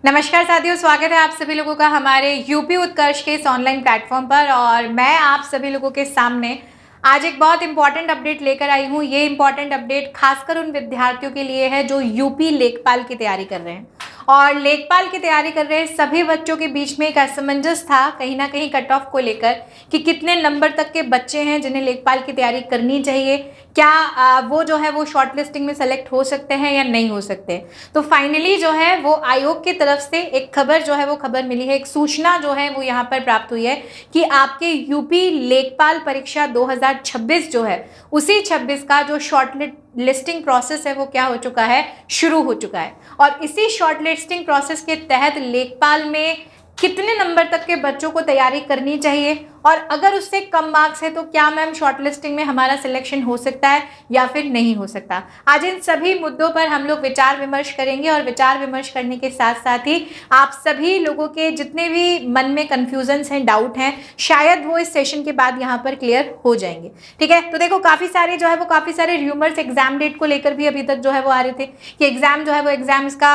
नमस्कार साथियों, स्वागत है आप सभी लोगों का हमारे यूपी उत्कर्ष के इस ऑनलाइन प्लेटफॉर्म पर। और मैं आप सभी लोगों के सामने आज एक बहुत इंपॉर्टेंट अपडेट लेकर आई हूँ। ये इंपॉर्टेंट अपडेट खासकर उन विद्यार्थियों के लिए है जो यूपी लेखपाल की तैयारी कर रहे हैं। और लेखपाल की तैयारी कर रहे सभी बच्चों के बीच में एक असमंजस था कहीं ना कहीं कट ऑफ को लेकर कि कितने नंबर तक के बच्चे हैं जिन्हें लेखपाल की तैयारी करनी चाहिए, क्या वो जो है वो शॉर्ट लिस्टिंग में सेलेक्ट हो सकते हैं या नहीं हो सकते। तो फाइनली जो है वो आयोग की तरफ से एक खबर जो है वो खबर मिली है, एक सूचना जो है वो यहाँ पर प्राप्त हुई है कि आपके यूपी लेखपाल परीक्षा 2026 जो है उसी 26 का जो शॉर्ट लिस्टिंग प्रोसेस है वो क्या हो चुका है, शुरू हो चुका है। और इसी शॉर्ट लिस्टिंग प्रोसेस के तहत लेखपाल में कितने नंबर तक के बच्चों को तैयारी करनी चाहिए और अगर उससे कम मार्क्स है तो क्या मैम शॉर्ट लिस्टिंग में हमारा सिलेक्शन हो सकता है या फिर नहीं हो सकता। आज इन सभी मुद्दों पर हम लोग विचार विमर्श करेंगे और विचार विमर्श करने के साथ साथ ही आप सभी लोगों के जितने भी मन में कन्फ्यूजन्स हैं, डाउट हैं, शायद वो इस सेशन के बाद यहाँ पर क्लियर हो जाएंगे। ठीक है, तो देखो काफ़ी सारे जो है वो काफ़ी सारे र्यूमर्स एग्जाम डेट को लेकर भी अभी तक जो है वो आ रहे थे कि एग्जाम जो है वो एग्जाम इसका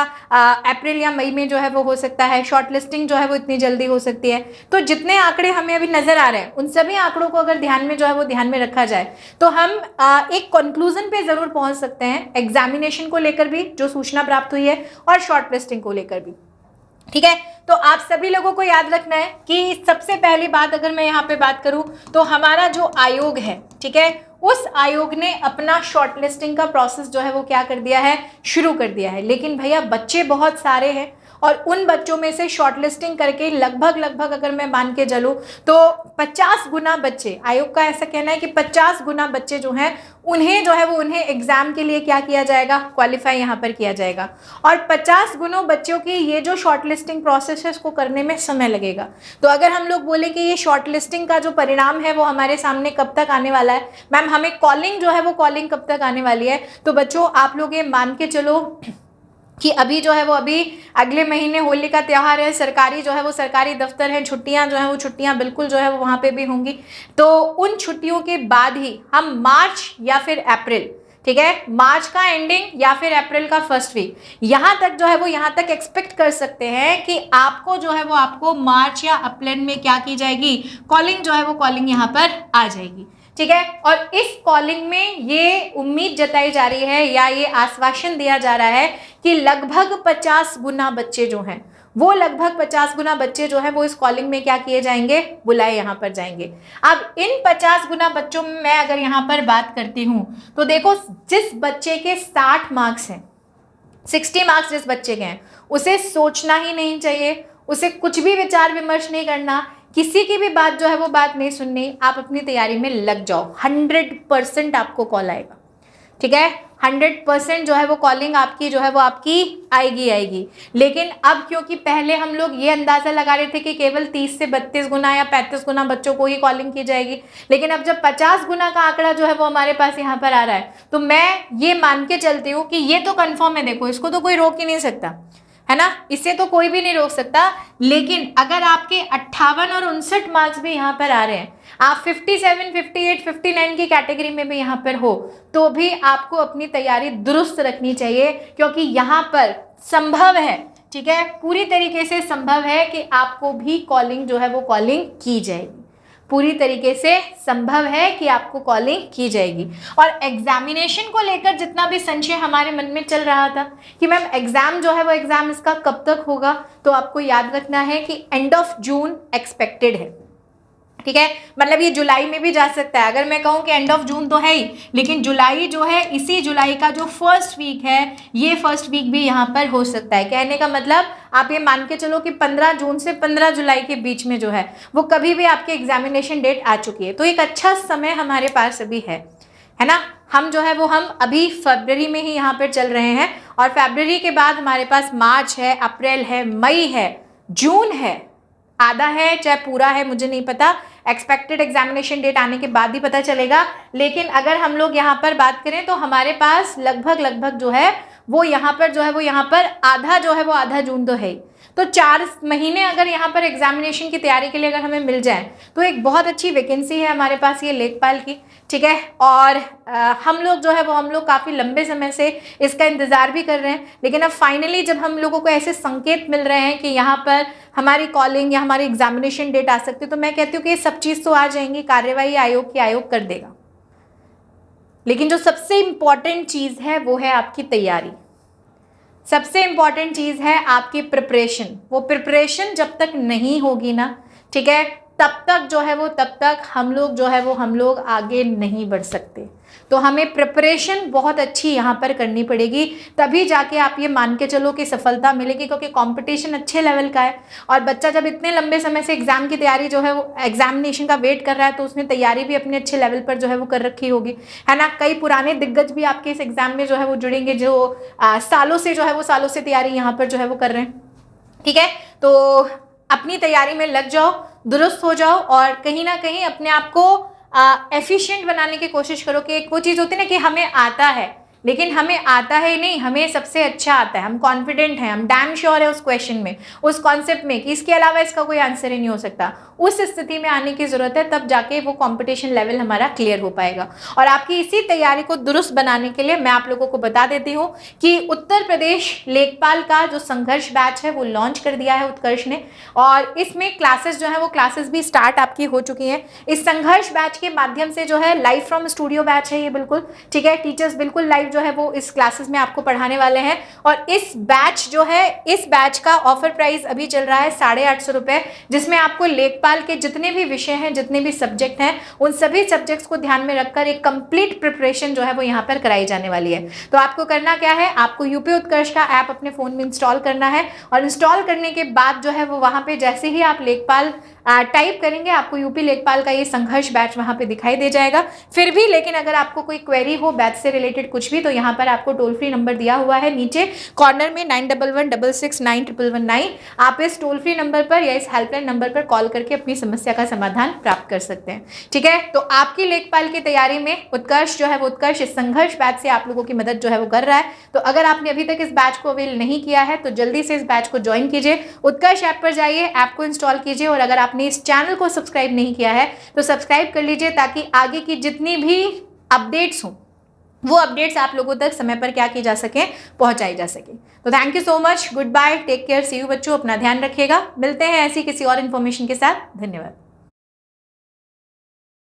अप्रैल या मई में जो है वो हो सकता है, शॉर्ट लिस्टिंग जो है वो इतनी जल्दी हो सकती है। तो जितने आंकड़े हमें अभी नजर आ रहे हैं उन सभी आंकड़ों को अगर ध्यान में जो है वो ध्यान में रखा जाए तो हम एक कंक्लूजन पे जरूर पहुंच सकते हैं, एग्जामिनेशन को लेकर भी जो सूचना प्राप्त हुई है और शॉर्ट लिस्टिंग को लेकर भी। ठीक है, तो आप सभी लोगों को याद रखना है कि सबसे पहली बात अगर मैं यहाँ पे बात करूं तो हमारा जो आयोग है, ठीक है, उस आयोग ने अपना शॉर्ट लिस्टिंग का प्रोसेस जो है वो क्या कर दिया है, शुरू कर दिया है। लेकिन भैया बच्चे बहुत सारे हैं और उन बच्चों में से शॉर्ट लिस्टिंग करके लगभग अगर मैं मान के चलूँ तो 50 गुना बच्चे, आयोग का ऐसा कहना है कि 50 गुना बच्चे जो हैं उन्हें जो है वो उन्हें एग्जाम के लिए क्या किया जाएगा, क्वालिफाई यहाँ पर किया जाएगा। और 50 गुना बच्चों की ये जो शॉर्ट लिस्टिंग प्रोसेस है इसको करने में समय लगेगा। तो अगर हम लोग बोले कि ये शॉर्ट लिस्टिंग का जो परिणाम है वो हमारे सामने कब तक आने वाला है, मैम हमें कॉलिंग जो है वो कॉलिंग कब तक आने वाली है, तो बच्चों आप लोग ये मान के चलो कि अभी जो है वो अभी अगले महीने होली का त्यौहार है, सरकारी जो है वो सरकारी दफ्तर हैं, छुट्टियां जो है वो छुट्टियां बिल्कुल जो है वो वहाँ पे भी होंगी। तो उन छुट्टियों के बाद ही हम मार्च या फिर अप्रैल, ठीक है, मार्च का एंडिंग या फिर अप्रैल का फर्स्ट वीक, यहाँ तक जो है वो यहाँ तक एक्सपेक्ट कर सकते हैं कि आपको जो है वो आपको मार्च या अप्रैल में क्या की जाएगी, कॉलिंग जो है वो कॉलिंग यहाँ पर आ जाएगी। ठीक है, और इस कॉलिंग में ये उम्मीद जताई जा रही है या ये आश्वासन दिया जा रहा है कि लगभग 50 गुना बच्चे जो हैं वो लगभग 50 गुना बच्चे जो हैं वो इस कॉलिंग में क्या किए जाएंगे, बुलाए यहाँ पर जाएंगे। अब इन 50 गुना बच्चों में मैं अगर यहाँ पर बात करती हूँ तो देखो जिस बच्चे के 60 मार्क्स हैं, 60 मार्क्स जिस बच्चे के हैं उसे सोचना ही नहीं चाहिए, उसे कुछ भी विचार विमर्श नहीं करना, किसी की भी बात जो है वो बात नहीं सुननी, आप अपनी तैयारी में लग जाओ। 100% आपको कॉल आएगा। ठीक है, 100% जो है वो कॉलिंग आपकी जो है वो आपकी आएगी। लेकिन अब क्योंकि पहले हम लोग ये अंदाजा लगा रहे थे कि केवल 30 से 32 गुना या 35 गुना बच्चों को ही कॉलिंग की जाएगी, लेकिन अब जब 50 गुना का आंकड़ा जो है वो हमारे पास यहाँ पर आ रहा है तो मैं ये मान के चलती हूँ कि ये तो कन्फर्म है, देखो इसको तो कोई रोक ही नहीं सकता, है ना, इससे तो कोई भी नहीं रोक सकता। लेकिन अगर आपके 58 और 59 मार्क्स भी यहाँ पर आ रहे हैं, आप 57, 58, 59 की कैटेगरी में भी यहाँ पर हो तो भी आपको अपनी तैयारी दुरुस्त रखनी चाहिए, क्योंकि यहाँ पर संभव है, ठीक है, पूरी तरीके से संभव है कि आपको भी कॉलिंग जो है वो कॉलिंग की जाएगी, पूरी तरीके से संभव है कि आपको कॉलिंग की जाएगी। और एग्जामिनेशन को लेकर जितना भी संशय हमारे मन में चल रहा था कि मैम एग्जाम जो है वो एग्जाम इसका कब तक होगा, तो आपको याद रखना है कि एंड ऑफ जून एक्सपेक्टेड है। ठीक है, मतलब ये जुलाई में भी जा सकता है, अगर मैं कहूँ कि एंड ऑफ जून तो है ही, लेकिन जुलाई जो है इसी जुलाई का जो फर्स्ट वीक है ये फर्स्ट वीक भी यहाँ पर हो सकता है। कहने का मतलब आप ये मान के चलो कि 15 जून से 15 जुलाई के बीच में जो है वो कभी भी आपकी एग्जामिनेशन डेट आ चुकी है। तो एक अच्छा समय हमारे पास अभी है ना। हम जो है वो हम अभी फरवरी में ही यहाँ पर चल रहे हैं और फरवरी के बाद हमारे पास मार्च है, अप्रैल है, मई है, जून है, आधा है चाहे पूरा है मुझे नहीं पता, एक्सपेक्टेड एग्जामिनेशन डेट आने के बाद ही पता चलेगा। लेकिन अगर हम लोग यहाँ पर बात करें तो हमारे पास लगभग जो है वो यहाँ पर जो है वो यहाँ पर आधा जो है वो आधा जून तो है ही। तो 4 महीने अगर यहाँ पर एग्जामिनेशन की तैयारी के लिए अगर हमें मिल जाए तो एक बहुत अच्छी वैकेंसी है हमारे पास ये लेखपाल की, ठीक है। और हम लोग जो है वो हम लोग काफ़ी लंबे समय से इसका इंतज़ार भी कर रहे हैं, लेकिन अब फाइनली जब हम लोगों को ऐसे संकेत मिल रहे हैं कि यहाँ पर हमारी कॉलिंग या हमारी एग्जामिनेशन डेट आ सकती है, तो मैं कहती हूँ कि ये सब चीज़ तो आ जाएंगी, कार्यवाही आयोग की आयोग कर देगा। लेकिन जो सबसे इम्पॉर्टेंट चीज़ है वो है आपकी तैयारी, सबसे इम्पॉर्टेंट चीज़ है आपकी प्रिपरेशन। वो प्रिपरेशन जब तक नहीं होगी ना, ठीक है, तब तक जो है वो तब तक हम लोग जो है वो हम लोग आगे नहीं बढ़ सकते। तो हमें प्रिपरेशन बहुत अच्छी यहाँ पर करनी पड़ेगी, तभी जाके आप ये मान के चलो कि सफलता मिलेगी, क्योंकि कंपटीशन अच्छे लेवल का है। और बच्चा जब इतने लंबे समय से एग्जाम की तैयारी जो है वो एग्जामिनेशन का वेट कर रहा है, तो उसने तैयारी भी अपने अच्छे लेवल पर जो है वो कर रखी होगी, है ना। कई पुराने दिग्गज भी आपके इस एग्जाम में जो है वो जुड़ेंगे, जो सालों से जो है वो सालों से तैयारी यहाँ पर जो है वो कर रहे हैं, ठीक है। तो अपनी तैयारी में लग जाओ, दुरुस्त हो जाओ और कहीं ना कहीं अपने आप को एफिशिएंट बनाने की कोशिश करो। कि एक वो चीज़ होती है ना कि हमें आता है, लेकिन हमें आता है नहीं, हमें सबसे अच्छा आता है, हम कॉन्फिडेंट हैं, हम डैम श्योर है उस क्वेश्चन में, उस कॉन्सेप्ट में कि इसके अलावा इसका कोई आंसर ही नहीं हो सकता। उस स्थिति में आने की ज़रूरत है, तब जाके वो कंपटीशन लेवल हमारा क्लियर हो पाएगा। और आपकी इसी तैयारी को दुरुस्त बनाने के लिए मैं आप लोगों को बता देती हूँ कि उत्तर प्रदेश लेखपाल का जो संघर्ष बैच है वो लॉन्च कर दिया है उत्कर्ष ने, और इसमें क्लासेस जो है वो क्लासेस भी स्टार्ट आपकी हो चुकी हैं। इस संघर्ष बैच के माध्यम से जो है लाइव फ्रॉम स्टूडियो बैच है ये, बिल्कुल ठीक है, टीचर्स बिल्कुल लाइव जो है वो इस क्लासेस में आपको पढ़ाने वाले हैं। और इस बैच जो है, इस बैच का ऑफर प्राइस अभी चल रहा है 850 रुपये, जिसमें आपको लेखपाल के जितने भी विषय हैं, जितने भी सब्जेक्ट हैं, उन सभी सब्जेक्ट्स को ध्यान में रखकर एक कंप्लीट प्रिपरेशन जो है वो यहाँ पर कराई जाने वाली है। तो आपको करना क्या है, आपको यूपी उत्कर्ष का ऐप अपने फ़ोन में इंस्टॉल करना है, और इंस्टॉल करने के बाद जो है वो वहाँ पे जैसे ही आप लेखपाल टाइप करेंगे, आपको यूपी लेखपाल का ये संघर्ष बैच वहाँ पे दिखाई दे जाएगा। फिर भी लेकिन अगर आपको कोई क्वेरी हो बैच से रिलेटेड कुछ भी, तो यहाँ पर आपको टोल फ्री नंबर दिया हुआ है नीचे कॉर्नर में 9116691119। आप इस टोल फ्री नंबर पर या इस हेल्पलाइन नंबर पर कॉल करके अपनी समस्या का समाधान प्राप्त कर सकते हैं, ठीक है। तो आपकी लेखपाल की तैयारी में उत्कर्ष जो है वो उत्कर्ष इस संघर्ष बैच से आप लोगों की मदद जो है वो कर रहा है। तो अगर आपने अभी तक इस बैच को अवेल नहीं किया है तो जल्दी से इस बैच को ज्वाइन कीजिए। उत्कर्ष ऐप पर जाइए, ऐप को इंस्टॉल कीजिए, और अगर आपने इस चैनल को सब्सक्राइब नहीं किया है तो सब्सक्राइब कर लीजिए, ताकि आगे की जितनी भी अपडेट्स हों वो अपडेट्स आप लोगों तक समय पर क्या की जा सके, पहुंचाई जा सके। तो thank you so much, goodbye, take care, see you बच्चों, अपना ध्यान रखिएगा। मिलते हैं ऐसी किसी और इन्फॉर्मेशन के साथ, धन्यवाद।